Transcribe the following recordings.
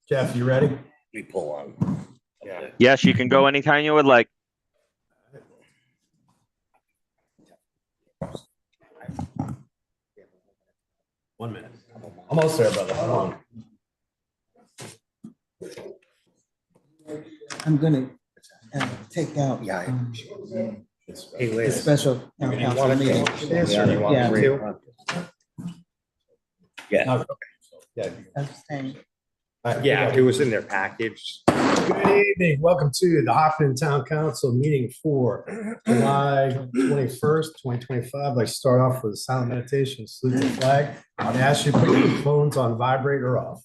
Jeff, you ready? We pull on. Yeah. Yes, you can go anytime you would like. One minute. Almost there, brother. Hold on. I'm gonna take out Yeah. the special town council meeting. Yeah. Yeah. Yeah. Abstain. Yeah, it was in their package. Good evening. Welcome to the Hoffman Town Council meeting for July 21st, 2025. I start off with a silent meditation, salute the flag. I'll ask you to put your phones on vibrate or off.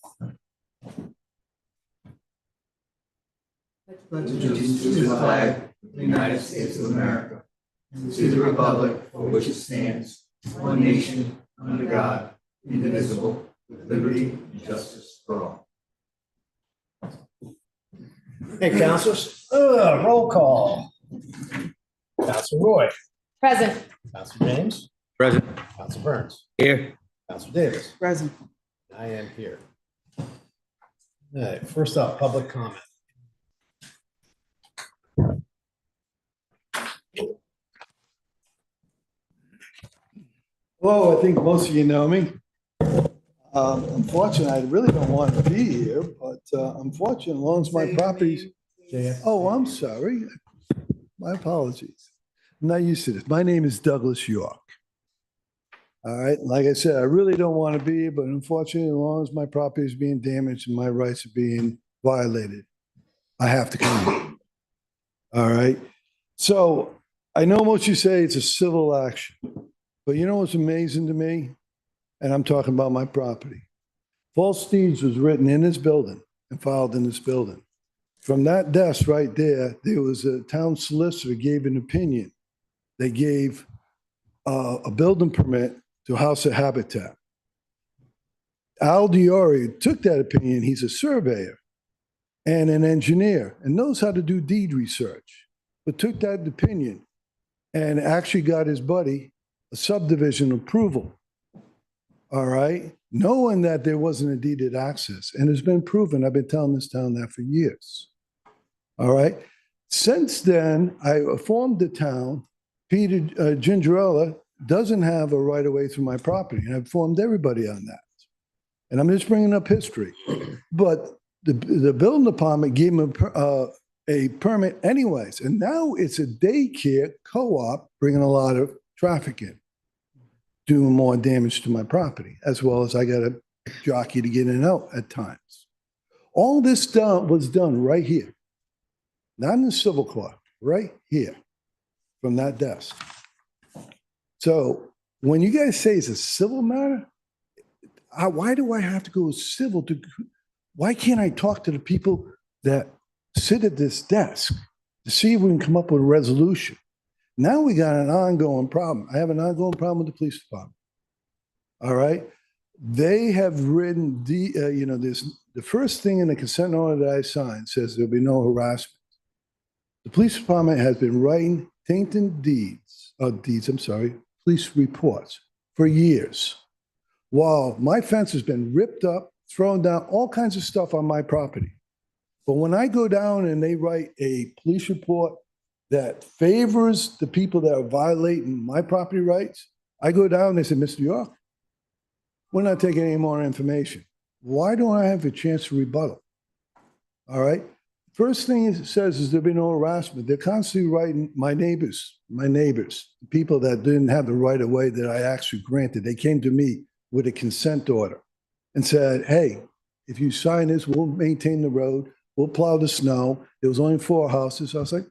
Pledge allegiance to the flag of the United States of America, and to the republic for which it stands, one nation, under God, indivisible, with liberty and justice for all. Hey, councilors, roll call. Council Roy, Present. Council James, Present. Council Burns, Here. Council Davis. Present. I am here. All right, first up, public comment. Hello, I think most of you know me. Unfortunately, I really don't want to be here, but unfortunately, as long as my properties. Oh, I'm sorry. My apologies. I'm not used to this. My name is Douglas York. All right, like I said, I really don't want to be here, but unfortunately, as long as my property is being damaged and my rights are being violated, I have to come here. All right. So I know most of you say it's a civil action, but you know what's amazing to me? And I'm talking about my property. False deeds was written in this building and filed in this building. From that desk right there, there was a town solicitor gave an opinion. They gave a building permit to House of Habitat. Al Diori took that opinion. He's a surveyor and an engineer and knows how to do deed research, but took that opinion and actually got his buddy a subdivision approval. All right, knowing that there wasn't a deeded access, and it's been proven. I've been telling this town that for years. All right, since then, I informed the town, Peter Gingerella doesn't have a right of way through my property, and I've informed everybody on that. And I'm just bringing up history, but the building department gave him a permit anyways, and now it's a daycare co-op bringing a lot of traffic in, doing more damage to my property, as well as I got a jockey to get in and out at times. All this was done right here, not in the civil court, right here, from that desk. So when you guys say it's a civil matter, why do I have to go civil to? Why can't I talk to the people that sit at this desk to see if we can come up with a resolution? Now we got an ongoing problem. I have an ongoing problem with the police department. All right. They have written the first thing in the consent order that I signed says there'll be no harassment. The police department has been writing tainted police reports for years. While my fence has been ripped up, thrown down, all kinds of stuff on my property. But when I go down and they write a police report that favors the people that are violating my property rights, I go down and they say, Mr. York, we're not taking any more information. Why don't I have a chance to rebuttal? All right. First thing it says is there'll be no harassment. They're constantly writing my neighbors, the people that didn't have the right of way that I actually granted. They came to me with a consent order and said, hey, if you sign this, we'll maintain the road. We'll plow the snow. There was only 4 houses. I was like,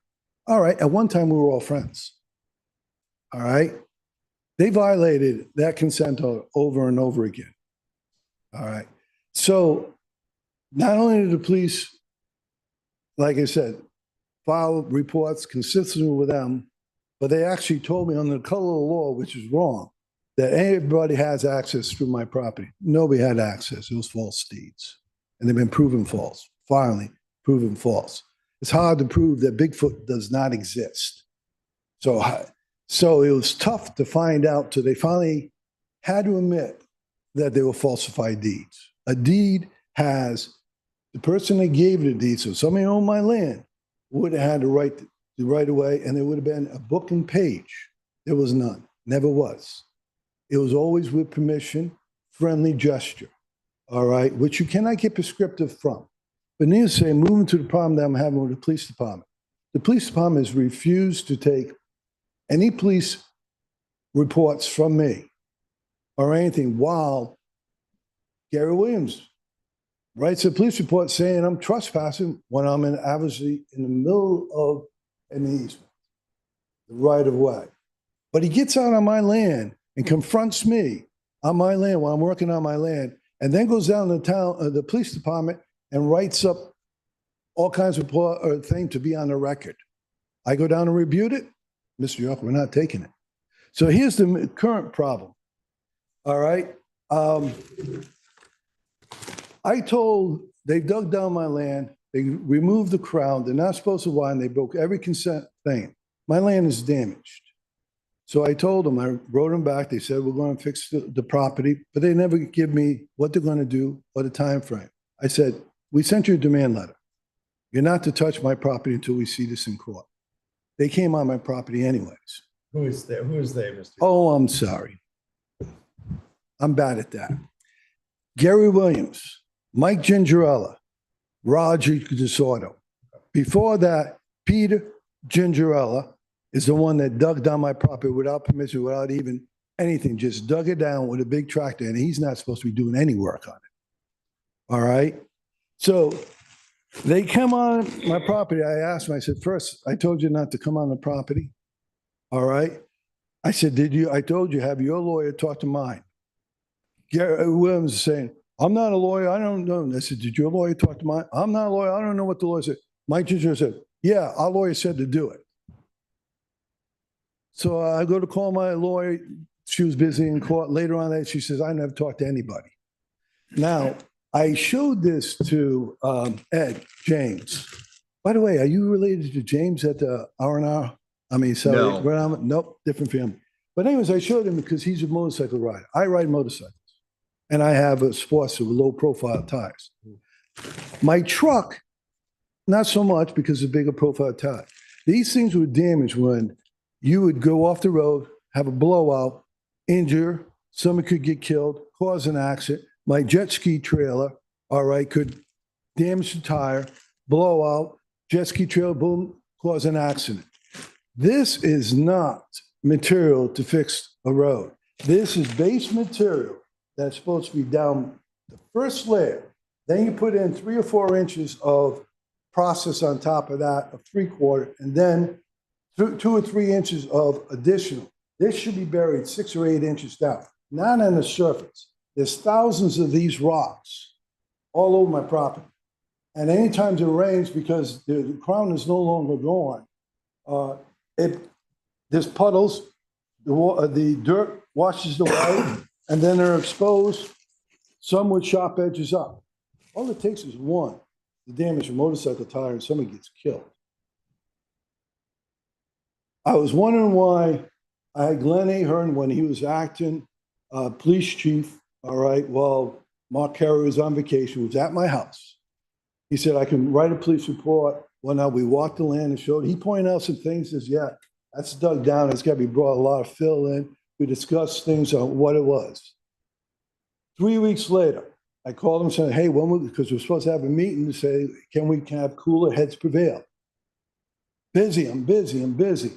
all right. At one time, we were all friends. All right. They violated that consent order over and over again. All right. So not only did the police, like I said, file reports consistent with them, but they actually told me under the color of the law, which is wrong, that everybody has access through my property. Nobody had access. It was false deeds. And they've been proven false, finally proven false. It's hard to prove that Bigfoot does not exist. So it was tough to find out till they finally had to admit that they were falsified deeds. A deed has The person that gave the deed, so somebody owned my land, would have had the right away, and there would have been a book and page. There was none, never was. It was always with permission, friendly gesture, all right, which you cannot get prescriptive from. But needless to say, moving to the problem that I'm having with the police department. The police department has refused to take any police reports from me or anything while Gary Williams writes a police report saying I'm trespassing when I'm obviously in the middle of an easement, the right of way. But he gets out on my land and confronts me on my land while I'm working on my land, and then goes down to the police department and writes up all kinds of things to be on the record. I go down and rebuke it. Mr. York, we're not taking it. So here's the current problem. All right. They dug down my land. They removed the crown. They're not supposed to whine. They broke every consent thing. My land is damaged. So I told them, I wrote them back. They said, we're going to fix the property, but they never give me what they're going to do or the time frame. I said, we sent you a demand letter. You're not to touch my property until we see this in court. They came on my property anyways. Who is they, Mr.? Oh, I'm sorry. I'm bad at that. Gary Williams, Mike Gingerella, Roger DeSoto. Before that, Peter Gingerella is the one that dug down my property without permission, without even anything, just dug it down with a big tractor, and he's not supposed to be doing any work on it. All right? So they come on my property. I asked them, I said, first, I told you not to come on the property. All right? I said, I told you, have your lawyer talk to mine. Gary Williams is saying, I'm not a lawyer. I don't know. I said, did your lawyer talk to mine? I'm not a lawyer. I don't know what the lawyer said. Mike Ginger said, yeah, our lawyer said to do it. So I go to call my lawyer. She was busy in court. Later on that, she says, I never talked to anybody. Now, I showed this to Ed James. By the way, are you related to James at the R&R? I mean, sorry, No. Nope, different family. But anyways, I showed him because he's a motorcycle rider. I ride motorcycles. And I have a sports with low profile tires. My truck, not so much because of bigger profile tires. These things were damaged when you would go off the road, have a blowout, injure, someone could get killed, cause an accident. My jet ski trailer, all right, could damage the tire, blow out, jet ski trailer, boom, cause an accident. This is not material to fix a road. This is base material that's supposed to be down the first layer. Then you put in 3 or 4 inches of process on top of that, of 3/4, and then 2 or 3 inches of additional. This should be buried 6 or 8 inches down, not on the surface. There's thousands of these rocks all over my property. And anytime it rains, because the crown is no longer gone, there's puddles, the dirt washes away, and then they're exposed, some with sharp edges up. All it takes is one to damage a motorcycle tire and somebody gets killed. I was wondering why I had Glenn Ahern when he was acting police chief, all right, while Mark Carey was on vacation, was at my house. He said, I can write a police report. Well, now we walked the land and showed, he pointed out some things, says, yeah, that's dug down. It's got to be brought a lot of fill in. We discussed things on what it was. 3 weeks later, I called him and said, hey, because we're supposed to have a meeting to say, can we have cooler heads prevail? I'm busy.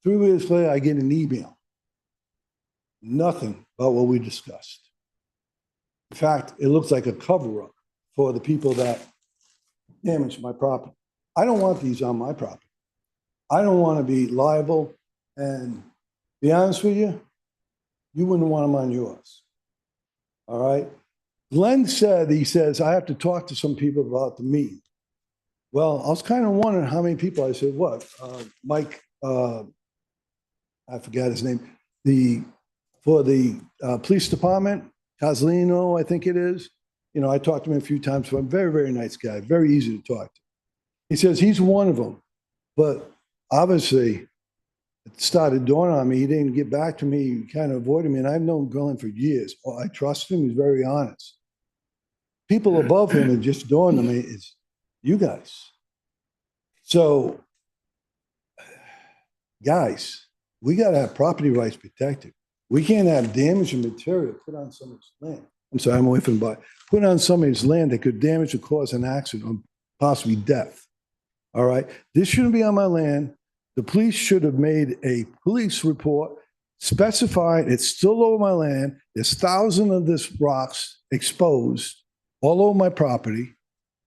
3 weeks later, I get an email. Nothing about what we discussed. In fact, it looks like a cover-up for the people that damaged my property. I don't want these on my property. I don't want to be liable, and be honest with you, you wouldn't want them on yours. All right? Glenn said, he says, I have to talk to some people about the meeting. Well, I was kind of wondering how many people. I said, what? Mike, I forgot his name, for the police department, Coslino, I think it is. You know, I talked to him a few times, so I'm a very, very nice guy, very easy to talk to. He says he's one of them, but obviously it started dawning on me. He didn't get back to me, he kind of avoided me, and I've known Glenn for years. Well, I trust him, he's very honest. people above him, it just dawned on me, is you guys. So, guys, we gotta have property rights protected. We can't have damaging material put on somebody's land. I'm sorry, I'm away from the body. Put on somebody's land that could damage or cause an accident or possibly death. All right? This shouldn't be on my land. The police should have made a police report, specified it's still over my land. There's thousands of this rocks exposed all over my property.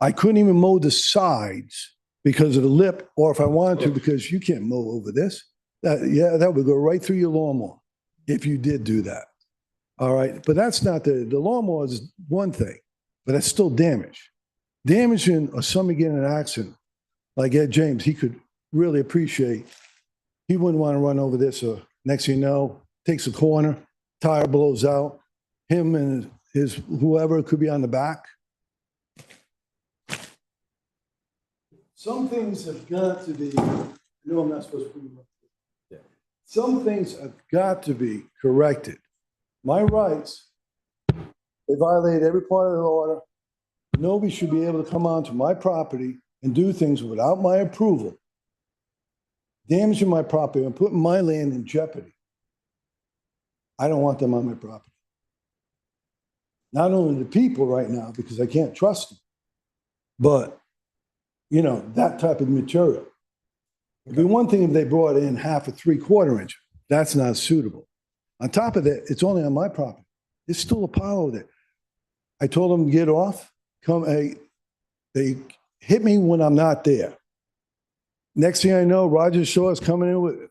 I couldn't even mow the sides because of the lip, or if I wanted to, because you can't mow over this. That would go right through your lawnmower if you did do that. All right, but that's not the lawnmower is one thing, but that's still damage. Damaging or somebody getting in an accident, like Ed James, he could really appreciate. He wouldn't want to run over this, or next thing you know, takes a corner, tire blows out, him and his whoever could be on the back. Some things have got to be, I know I'm not supposed to put it. Some things have got to be corrected. My rights, they violate every part of the order. Nobody should be able to come onto my property and do things without my approval, damaging my property and putting my land in jeopardy. I don't want them on my property. Not only the people right now, because I can't trust them, but, you know, that type of material. It'd be one thing if they brought in 1/2 or 3/4 inch. That's not suitable. On top of that, it's only on my property. There's still a pile there. I told them to get off. They hit me when I'm not there. Next thing I know, Roger Shaw is coming in with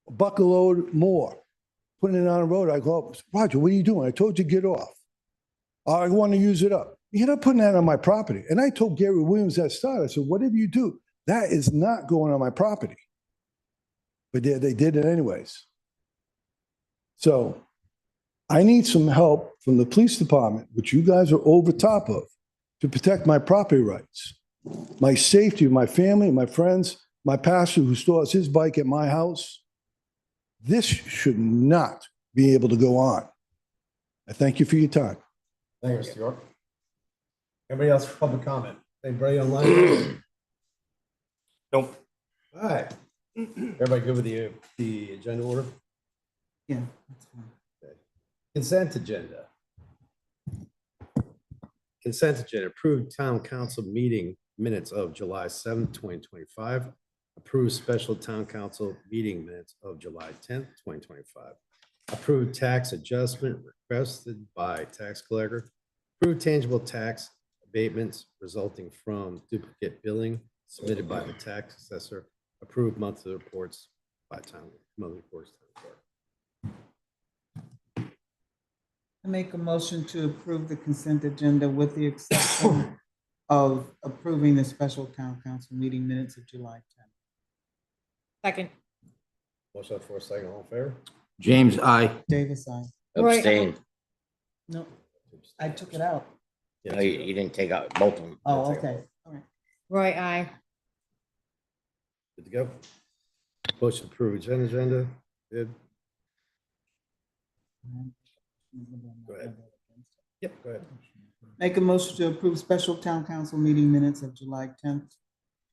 a bucket load more, putting it on the road. I go, Roger, what are you doing? I told you get off. I want to use it up. You're not putting that on my property. And I told Gary Williams that started. I said, whatever you do, that is not going on my property. But they did it anyways. So I need some help from the police department, which you guys are over top of, to protect my property rights, my safety, my family, my friends, my pastor who stores his bike at my house. This should not be able to go on. I thank you for your time. Thank you, Mr. York. Anybody else for public comment? Anybody online? Nope. All right. Everybody good with the agenda order? Yeah, that's fine. Consent agenda. Consent agenda, approved town council meeting minutes of July 7th, 2025. Approved special town council meeting minutes of July 10th, 2025. Approved tax adjustment requested by tax collector. Approved tangible tax abatements resulting from duplicate billing submitted by the tax assessor. Approved monthly reports by monthly reports. Town clerk. I make a motion to approve the consent agenda with the exception of approving the special town council meeting minutes of July 10th. Second. Motion for a second, all in favor? James, I Davis, aye. Roy, abstain. No, I took it out. No, you didn't take out both of them. Oh, okay. All right. Roy, I. Good to go. Motion approved agenda. Good. Go ahead. Yep, go ahead. Make a motion to approve special town council meeting minutes of July 10th,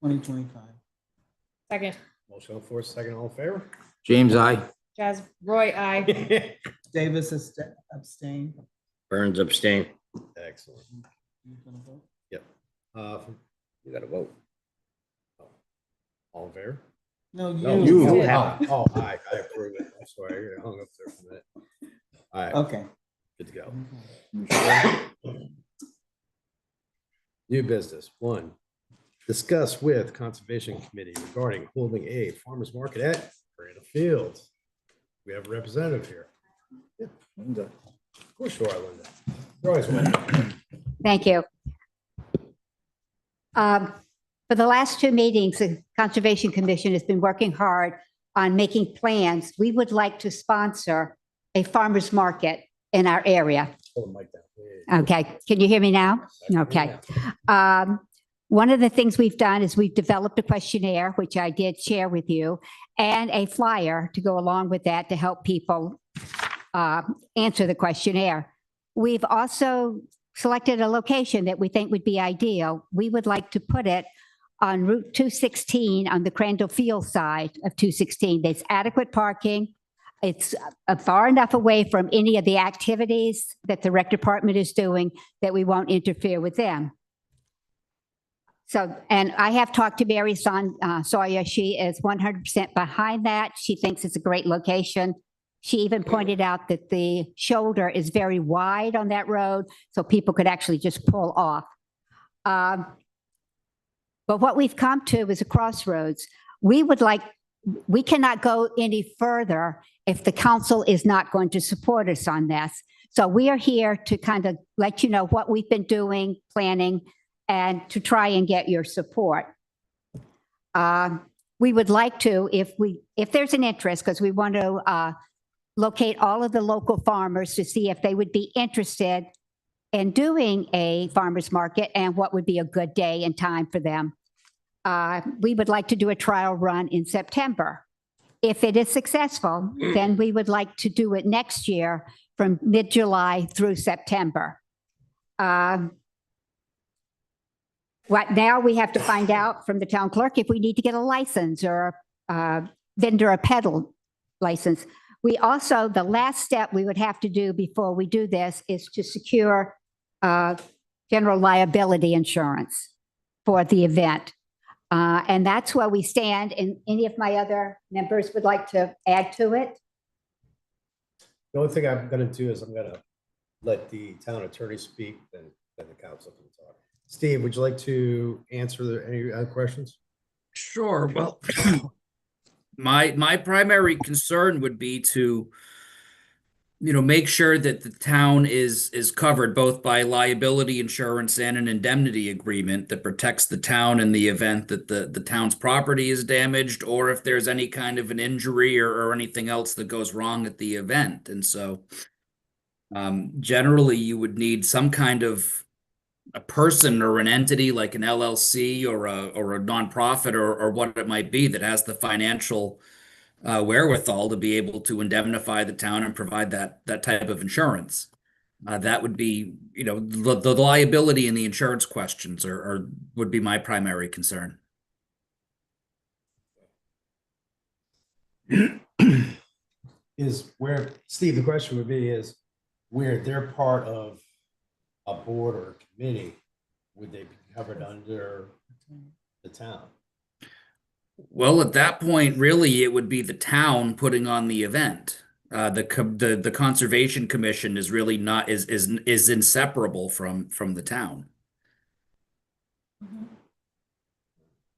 2025. Second. Motion for a second, all in favor? James, I Jazz, Roy, I. Davis abstain. Burns abstain. Excellent. You gonna vote? Yep. You gotta vote. All in favor? No, No, you. Oh, have- I approve it. I'm sorry, I hung up there for a minute. All right, Okay. good to go. New business, 1, discuss with Conservation Committee regarding holding a farmer's market at Granite Field. We have a representative here. Yeah, Linda. Of course you are, Linda. You're always welcome. Thank you. For the last 2 meetings, the Conservation Commission has been working hard on making plans. We would like to sponsor a farmer's market in our area. Hold the mic down, please. Okay, can you hear me now? Okay. One of the things we've done is we've developed a questionnaire, which I did share with you, and a flyer to go along with that to help people answer the questionnaire. We've also selected a location that we think would be ideal. We would like to put it on Route 216 on the Crandall Field side of 216. There's adequate parking. It's far enough away from any of the activities that the rec department is doing that we won't interfere with them. So, and I have talked to Mary Sawyer. She is 100% behind that. She thinks it's a great location. She even pointed out that the shoulder is very wide on that road, so people could actually just pull off. But what we've come to is a crossroads. We cannot go any further if the council is not going to support us on this. So we are here to kind of let you know what we've been doing, planning, and to try and get your support. We would like to, if there's an interest, because we want to locate all of the local farmers to see if they would be interested in doing a farmer's market and what would be a good day and time for them. We would like to do a trial run in September. If it is successful, then we would like to do it next year from mid-July through September. Right now, we have to find out from the town clerk if we need to get a license or a vendor or peddle license. We also, the last step we would have to do before we do this is to secure general liability insurance for the event. And that's where we stand. And any of my other members would like to add to it? The only thing I'm gonna do is I'm gonna let the town attorney speak, then the council can talk. Steve, would you like to answer any other questions? Sure. Well, my primary concern would be to, make sure that the town is covered both by liability insurance and an indemnity agreement that protects the town in the event that the town's property is damaged, or if there's any kind of an injury or anything else that goes wrong at the event. And so generally you would need some kind of a person or an entity like an LLC or a nonprofit or what it might be that has the financial wherewithal to be able to indemnify the town and provide that type of insurance. That would be, the liability and the insurance questions would be my primary concern. Steve, the question would be is where they're part of a board or a committee, would they be covered under the town? Well, at that point, really, it would be the town putting on the event. The Conservation Commission is really not is inseparable from the town.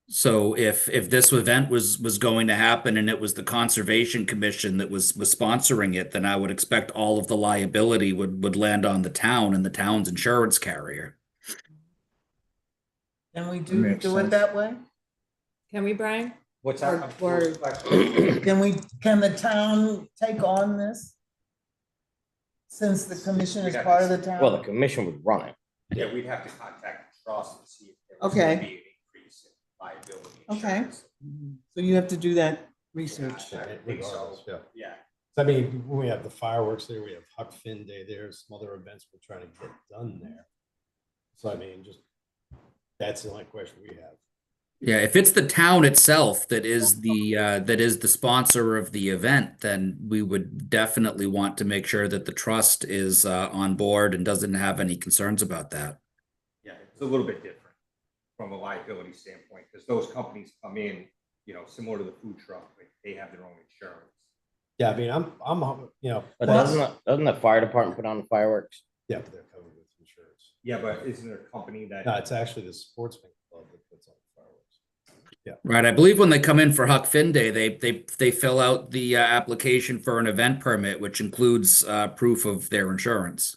So if this event was going to happen and it was the Conservation Commission that was sponsoring it, then I would expect all of the liability would land on the town and the town's insurance carrier. Can we do it that way? Can we, Brian? What's Or- that? or- Can the town take on this? Since the commission is part of the town? Well, the commission would run it. Yeah, we'd have to contact the trust and see if there was Okay. gonna be an increase in liability Okay. insurance. So you have to do that research. I think so. Yeah. Yeah. So, I mean, when we have the fireworks there, we have Huck Finn Day there, some other events we're trying to get done there. So I mean, that's the only question we have. Yeah, if it's the town itself that is the sponsor of the event, then we would definitely want to make sure that the trust is on board and doesn't have any concerns about that. Yeah, it's a little bit different from a liability standpoint, because those companies come in, similar to the food truck, like they have their own insurance. Yeah, I mean, I'm, But doesn't the fire department put on the fireworks? yeah, but they're covered with insurance. Yeah, but isn't there a company that? No, it's actually the sportsman club that puts on the fireworks. Right, I believe when they come in for Huck Finn Day, they fill out the application for an event permit, which includes proof of their insurance.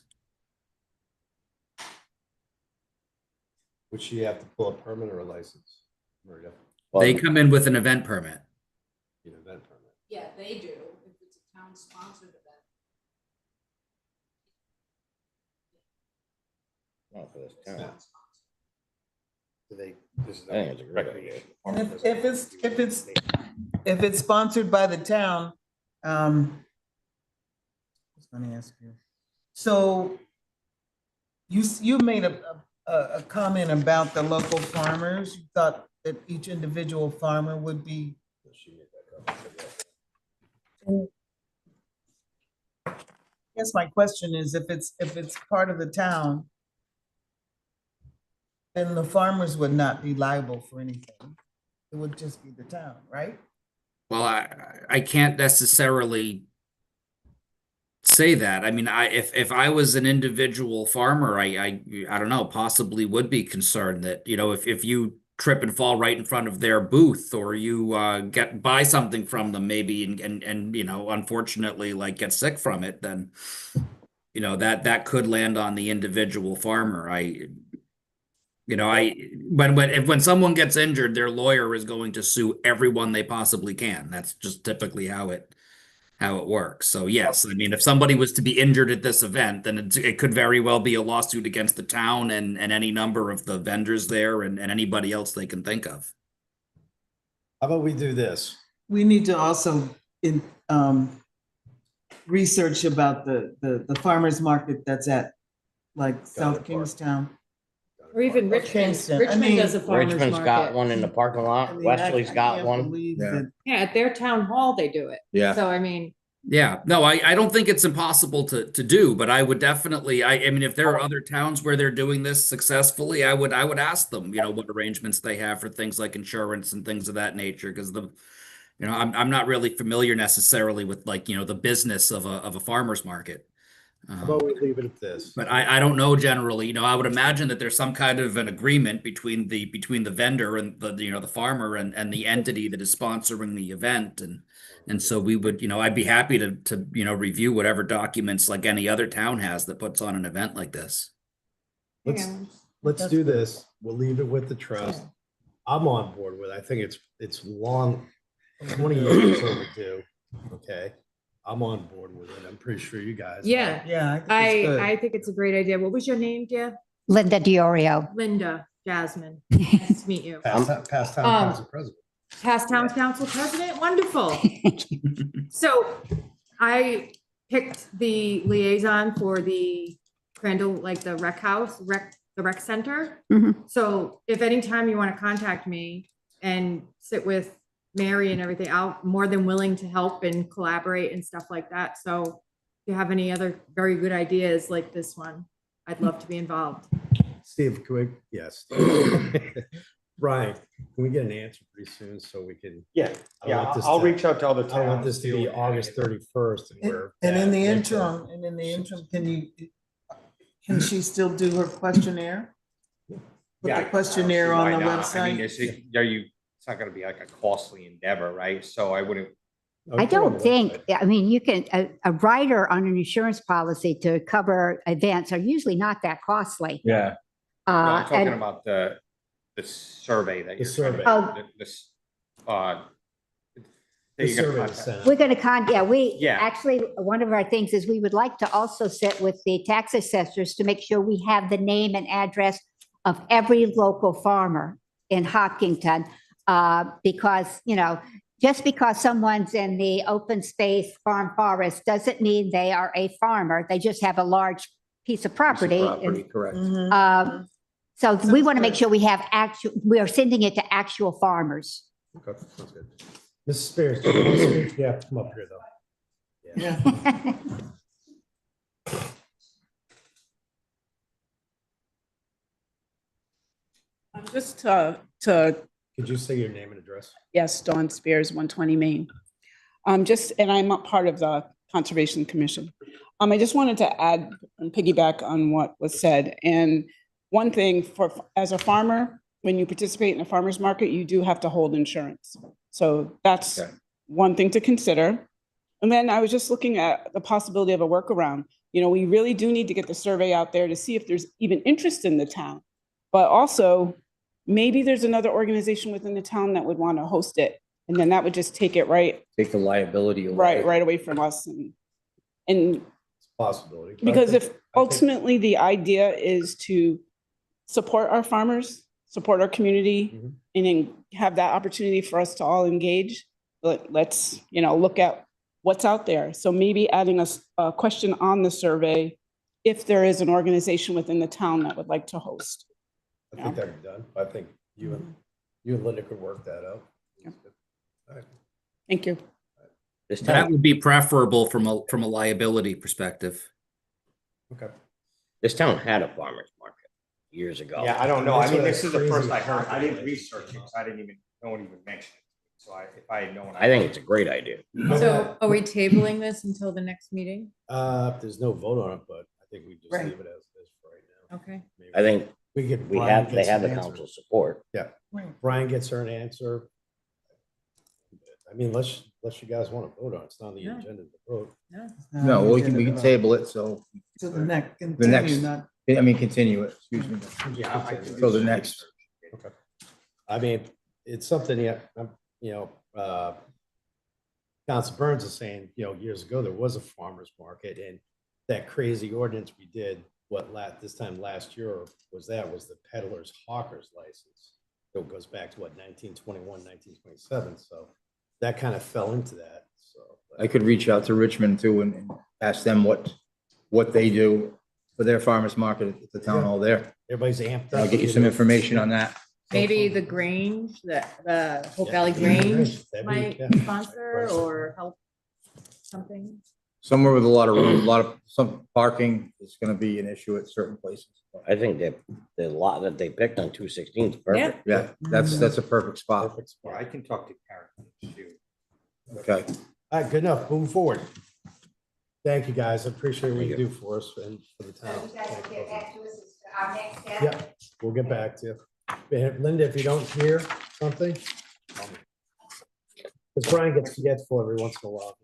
Which you have to pull a permit or a license. Maria, They come in with an event permit. event permit. Yeah, they do, if it's a town-sponsored event. Not for this town. Yeah. Do they? This is I think it's a great idea. And if it's sponsored by the town, I was gonna ask you. So You made a comment about the local farmers. You thought that each individual farmer would be. I guess my question is, if it's part of the town, then the farmers would not be liable for anything. It would just be the town, right? Well, I can't necessarily say that. I mean, if I was an individual farmer, I don't know, possibly would be concerned that, you know, if you trip and fall right in front of their booth, or you buy something from them maybe and you know, unfortunately like get sick from it, then you know that could land on the individual farmer. When someone gets injured, their lawyer is going to sue everyone they possibly can. That's just typically how it works. So yes, I mean, if somebody was to be injured at this event, then it could very well be a lawsuit against the town and any number of the vendors there and anybody else they can think of. How about we do this? We need to also research about the farmer's market that's at like South Park. Kingstown. Or even Richmond. Kingston. I Richmond mean, does a farmer's Richmond's got market. one in the parking I lot. mean, Wesley's I got can't one. believe Yeah. that- Yeah, at their town hall, they do it. Yeah. So, I mean, Yeah, no, I don't think it's impossible to do, but I would definitely, I mean, if there are other towns where they're doing this successfully, I would ask them, you know, what arrangements they have for things like insurance and things of that nature, because you know, I'm not really familiar necessarily with, like, you know, the business of a farmer's market. How about we leave it at this? But I don't know generally, you know, I would imagine that there's some kind of an agreement between the vendor and you know, the farmer and the entity that is sponsoring the event. And so we would, you know, I'd be happy to, you know, review whatever documents like any other town has that puts on an event like this. Let's do this. We'll leave it with the trust. I'm on board with it. I think it's long, 20 years overdue. Okay. I'm on board with it. I'm pretty sure you guys. are. yeah, Yeah, I think it's good. I think it's a great idea. What was your name, dear? Linda Diorio. Linda Jasmine. Nice to meet you. Past town council president. Past town council president, wonderful. So I picked the liaison for the Crandall, like the rec house, the rec center. Mhm. So if anytime you want to contact me and sit with Mary and everything, I'm more than willing to help and collaborate and stuff like that. So if you have any other very good ideas like this one, I'd love to be involved. Steve, can we? Yes. Brian, can we get an answer pretty soon so we can? Yeah, I want this I'll to- reach out to other towns. I don't want this to be August 31st and we're. And in the bad. interim, can she still do her questionnaire? Put Yeah, the questionnaire Why on the not? I mean, website? it's not gonna be like a costly endeavor, right? So I wouldn't, I don't think, I mean, you can, a rider on an insurance policy to cover events are usually not that costly. yeah. No, I'm talking And about the survey that The you're. trying to- survey. Oh. This, that The you're gonna survey contact. sent. we're going to Yeah. actually, one of our things is we would like to also sit with the tax assessors to make sure we have the name and address of every local farmer in Hopkinton. Because, you know, just because someone's in the open space farm forest doesn't mean they are a farmer. They just have a large piece of property. And, Correct. Mhm. so we want to good. make sure we have we are sending it to actual farmers. Okay, sounds good. Mrs. Spears, do you want to speak? Yeah, come up here though. Yeah. Just to, Could you say your name and address? yes, Dawn Spears, 120 Main. And I'm a part of the Conservation Commission. I just wanted to add and piggyback on what was said. And one thing as a farmer, when you participate in a farmer's market, you do have to hold insurance. So that's Okay. one thing to consider. And then I was just looking at the possibility of a workaround. You know, we really do need to get the survey out there to see if there's even interest in the town. But also, maybe there's another organization within the town that would want to host it. And then that would just take it right liability away. right away from us. And Possibility. but I because think- if ultimately the idea is to support our farmers, support our community, Mhm. and then have that opportunity for us to all engage, let's, you know, look at what's out there. So maybe adding a question on the survey if there is an organization within the town that would like to host. I think that'd be done. I think you and Linda could work that out. Yeah. All right. Thank you. This That town, would be preferable from a liability perspective. Okay. this town had a farmer's market years ago. Yeah, I don't know. I That's mean, what this is the crazy first I heard. I happened didn't is. research it because I didn't even, no one even mentioned it. So if I had known. I think it's a great idea. So are we tabling this until the next meeting? There's no vote on it, but I think we just Right. leave it as is for right now. Okay. Maybe I think we could. they Brian have gets the an answer. council support. Brian gets her an answer. I mean, unless you guys want to vote on it, it's not on the No. agenda to vote. No, we can table it, so, To the next, next- continue, not, I mean, continue it, excuse me. Yeah. I can So the research next- it. Okay. I mean, it's something, Council Burns is saying, years ago, there was a farmer's market and that crazy ordinance we did, this time last year was the peddler's hawker's license. So it goes back to 1921, 1927. So that kind of fell into that, so. I could reach out to Richmond too and ask them what they do for their farmer's market at the town hall there. Everybody's amped up. I'll get you some information on that. Maybe the Grange, the Hope Valley Yeah, Grange that'd be- might yeah. sponsor or help something. Somewhere with a lot of room, some parking is gonna be an issue at certain places. I think that the lot that they picked on 216 is perfect. Yeah, that's a perfect spot. Perfect Yeah, spot. I can talk to Karen too. Okay. All right, good enough. Moving forward. Thank you, guys. I appreciate what you do for us and for the town. Thank you. Yeah, we'll get back to you. Linda, if you don't hear something. Because Brian gets forgetful every once in a while.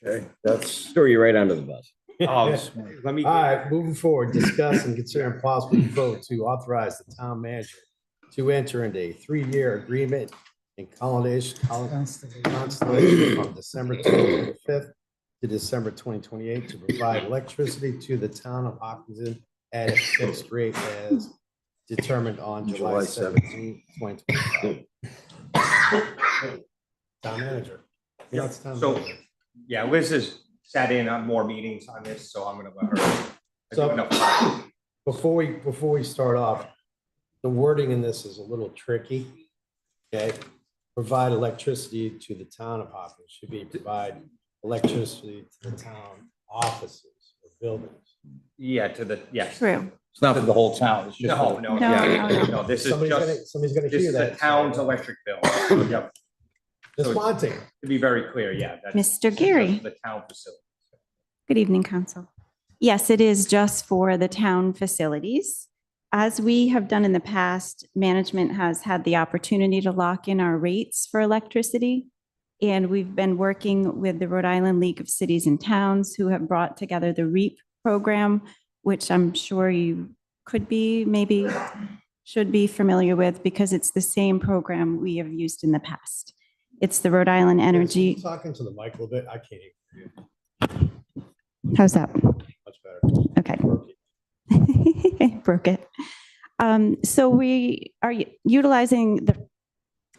Okay, that's. Throw you right under the bus. Oh, let me. All right, moving forward, discuss and consider possible vote to authorize the town manager to enter into a 3-year agreement in Constellation from December 25th to December 2028 to provide electricity to the town of Hopkinton at a fixed rate as determined on July 17th, 2025. Town manager. Yeah, it's town So, manager. yeah, Liz has sat in on more meetings on this, so I'm gonna let her. I do So- enough. Before we start off, the wording in this is a little tricky. Okay, provide electricity to the town of Hopkins should be provide electricity to the town offices or buildings. Yeah, to the, yes. True. It's not for the whole town, it's just. No, no, No, yeah, no, no, this is Somebody's gonna this hear is the that. town's electric bill. Yep, Just so- wanting. to be very clear, yeah. that's- Mr. Geary. The town facility. Good evening, Council. Yes, it is just for the town facilities. As we have done in the past, management has had the opportunity to lock in our rates for electricity. And we've been working with the Rhode Island League of Cities and Towns who have brought together the REAP program, which I'm sure you could be, maybe should be familiar with because it's the same program we have used in the past. It's the Rhode Island Energy. Talking to the mic a little bit, I can't hear you. How's that? Much better. Okay. Broke it. So we are utilizing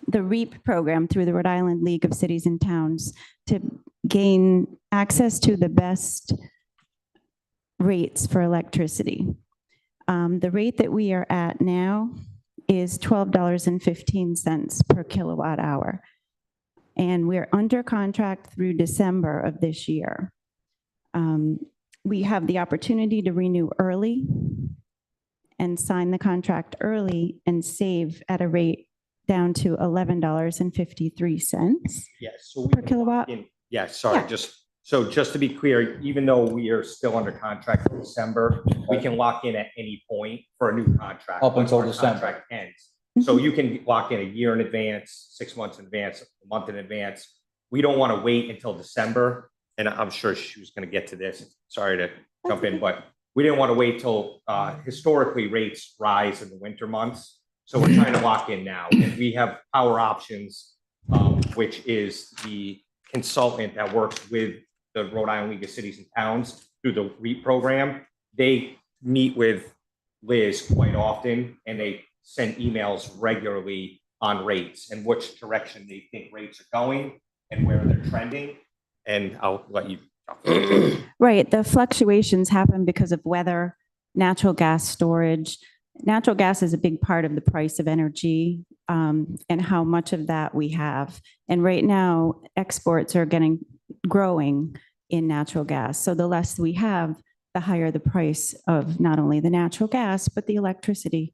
the REAP program through the Rhode Island League of Cities and Towns to gain access to the best rates for electricity. The rate that we are at now is $12.15 per kilowatt hour. And we're under contract through December of this year. We have the opportunity to renew early and sign the contract early and save at a rate down to $11.53. Yes. So we Per can lock kilowatt? in- Yeah, sorry, Yeah. just to be clear, even though we are still under contract in December, we can lock in at any point for a new contract. Up once until our December. Contract ends. So you can lock in a year in advance, 6 months in advance, a month in advance. We don't want to wait until December. And I'm sure she was going to get to this. Sorry to jump in, but we didn't want to wait till historically rates rise in the winter months. So we're trying to lock in now. And we have Power Options, which is the consultant that works with the Rhode Island League of Cities and Towns through the REAP program. They meet with Liz quite often and they send emails regularly on rates and which direction they think rates are going and where they're trending. And I'll let you Right, the fluctuations happen because of weather, natural gas storage. Natural gas is a big part of the price of energy, and how much of that we have. And right now, exports are growing in natural gas. So the less we have, the higher the price of not only the natural gas, but the electricity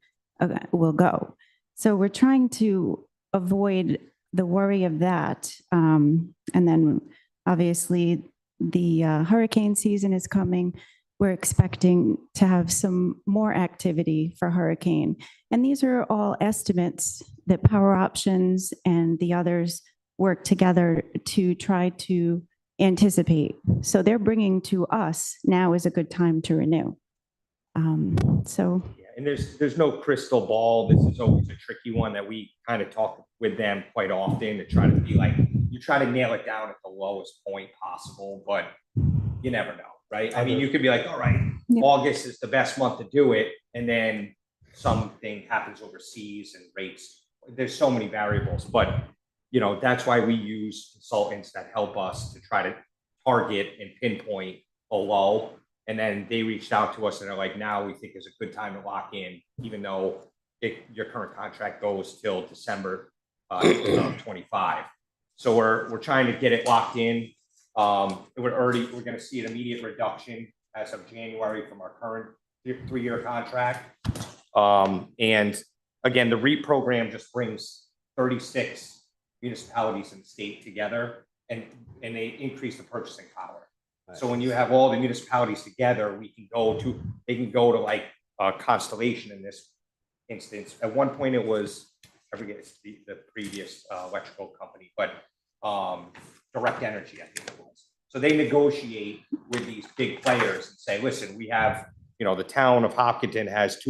will go. So we're trying to avoid the worry of that. And then obviously the hurricane season is coming. We're expecting to have some more activity for hurricane. And these are all estimates that Power Options and the others work together to try to anticipate. So they're bringing to us, now is a good time to renew. So Yeah, and there's no crystal ball. This is always a tricky one that we kind of talk with them quite often to try to be like, you try to nail it down at the lowest point possible, but you never know, right? I mean, you could be like, all right, August is the best month to do it, and then something happens overseas and rates. There's so many variables, but you know, that's why we use consultants that help us to try to target and pinpoint a low. And then they reached out to us and they're like, now we think is a good time to lock in, even though your current contract goes till December of 25. So we're trying to get it locked in. We're going to see an immediate reduction as of January from our current 3-year contract. And again, the REAP program just brings 36 municipalities in the state together, and they increase the purchasing power. So when you have all the municipalities together, they can go to like Constellation in this instance. At one point it was, I forget the previous electrical company, but Direct Energy, I think it was. So they negotiate with these big players and say, listen, we have, you know, the town of Hopkinton has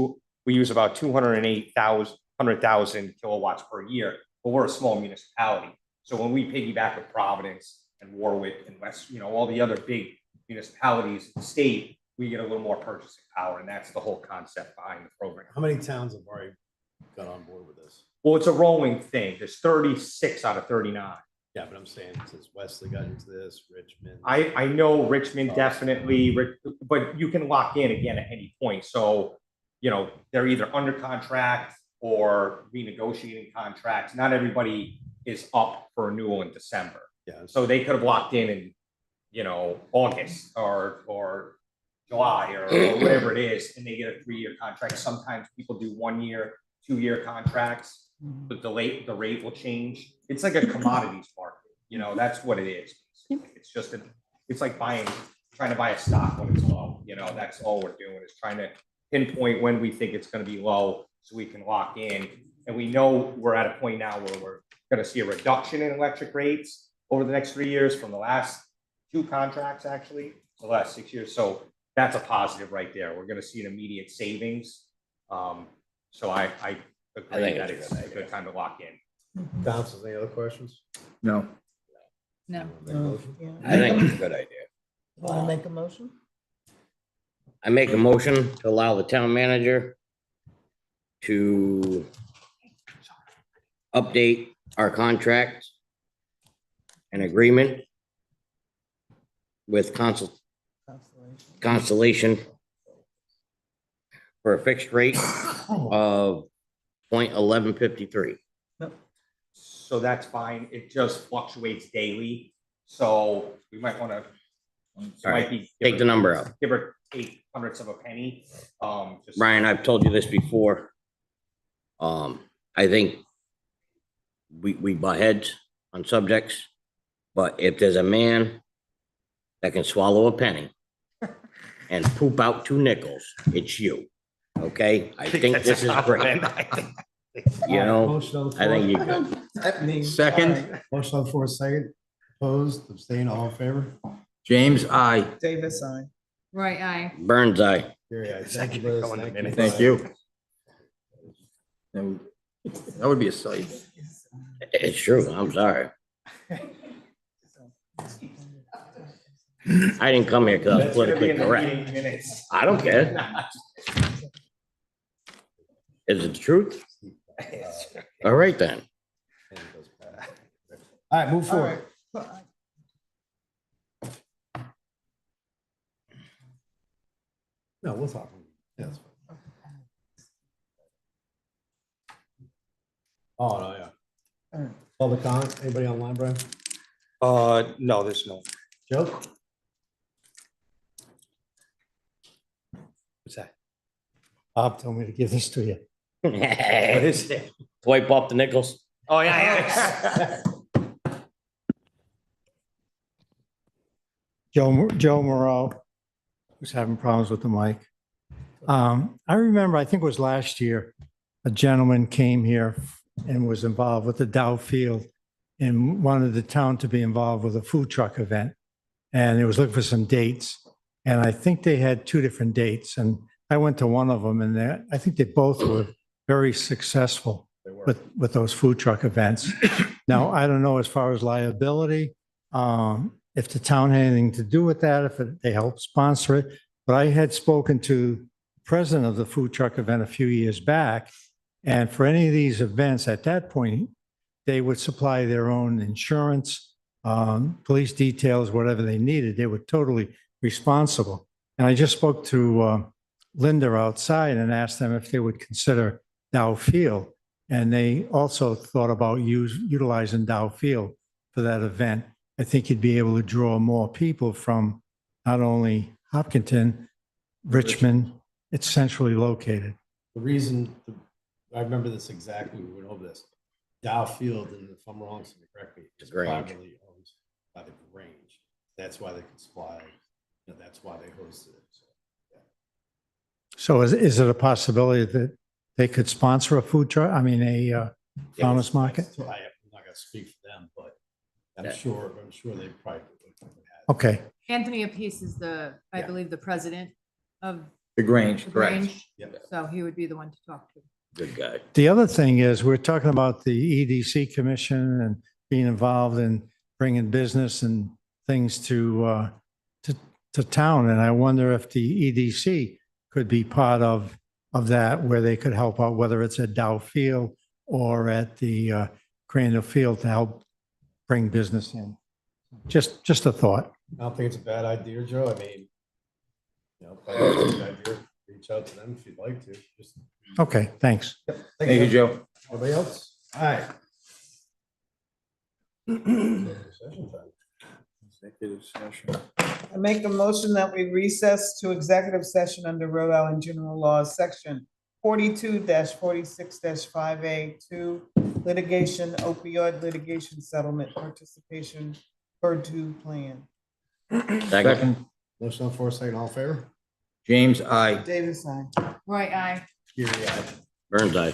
we use about 208,000 kilowatts per year, but we're a small municipality. So when we piggyback with Providence and Warwick and West, you know, all the other big municipalities in the state, we get a little more purchasing power, and that's the whole concept behind the program. How many towns have already got on board with this? Well, it's a rolling thing. There's 36 out of 39. Yeah, but I'm saying since Wesley got into this, Richmond. I know Richmond definitely, but you can lock in again at any point. So, you know, they're either under contract or renegotiating contracts. Not everybody is up for renewal in December. Yeah. So they could have locked in, you know, August or July or whatever it is, and they get a 3-year contract. Sometimes people do 1-year, 2-year contracts, but the rate will change. It's like a commodities market, you know, that's what it is. It's just it's like trying to buy a stock when it's low, you know, that's all we're doing is trying to pinpoint when we think it's going to be low so we can lock in. And we know we're at a point now where we're going to see a reduction in electric rates over the next 3 years from the last 2 contracts, actually, the last 6 years. So that's a positive right there. We're going to see an immediate savings. So I agree that it's a good time to lock in. Council, any other questions? No. No. I think it's a good idea. Want to make a motion? I make a motion to allow the town manager to update our contract and agreement with Constellation for a fixed rate of 0.1153. So that's fine. It just fluctuates daily. So we might want to Take the number out. Give or take hundredths of a penny. Brian, I've told you this before. I think we butt heads on subjects, but if there's a man that can swallow a penny and poop out 2 nickels, it's you. Okay? I think this is great. You know, I think you're good. Second. Motion on the floor, second. Opposed, abstained, all in favor? James, aye. Davis, aye. Right, aye. Burns eye. Carry aye. Thank you, Liz. Thank you. Thank you. That would be a sight. It's true. I'm sorry. I didn't come here because I was politically correct. I don't care. Is it the truth? All right, then. All right, move forward. No, we'll talk. Yeah, that's fine. Oh, no, yeah. All right. Public comment, anybody online, Brian? No, there's no. Joe? What's that? Bob told me to give this to you. What is it? Wipe off the nickels. Oh, yeah. Joe Moreau, who's having problems with the mic. I remember, I think it was last year, a gentleman came here and was involved with the Dow Field and wanted the town to be involved with a food truck event. And he was looking for some dates. And I think they had two different dates. And I went to one of them and I think they both were very successful with those food truck events. Now, I don't know as far as liability, if the town had anything to do with that, if they helped sponsor it. But I had spoken to the president of the food truck event a few years back. And for any of these events at that point, they would supply their own insurance, police details, whatever they needed. They were totally responsible. And I just spoke to Linda outside and asked them if they would consider Dow Field. And they also thought about utilizing Dow Field for that event. I think you'd be able to draw more people from not only Hopkinton, Richmond, it's centrally located. The reason, I remember this exactly, we went over this. Dow Field, and if I'm wrong, somebody correct me, is Grange. privately owned by the Grange. That's why they could supply, that's why they hosted it. So, yeah. So is it a possibility that they could sponsor a food truck? I mean, a farmer's market? I'm not gonna speak for them, but I'm sure they probably would. Okay, Anthony Appice is I believe, the president of The Grange, the correct. Grange. Yep. So he would be the one to talk to. Good guy. the other thing is, we're talking about the EDC commission and being involved in bringing business and things to town. And I wonder if the EDC could be part of that, where they could help out, whether it's at Dow Field or at the Crandall Field, to help bring business in. Just a thought. I don't think it's a bad idea, Joe. I mean, probably it's a good idea. Reach out to them if you'd like to. Just, Okay, thanks. Thank you, Joe. anybody else? All right. Session time. Executive session. I make a motion that we recess to executive session under Rhode Island General Laws, section 42-46-5A2, litigation, opioid litigation settlement participation, Purdue plan. Second. Motion on the floor, second, all in favor? James, I. Davis, aye. Roy, aye. Gary, aye. Burns eye.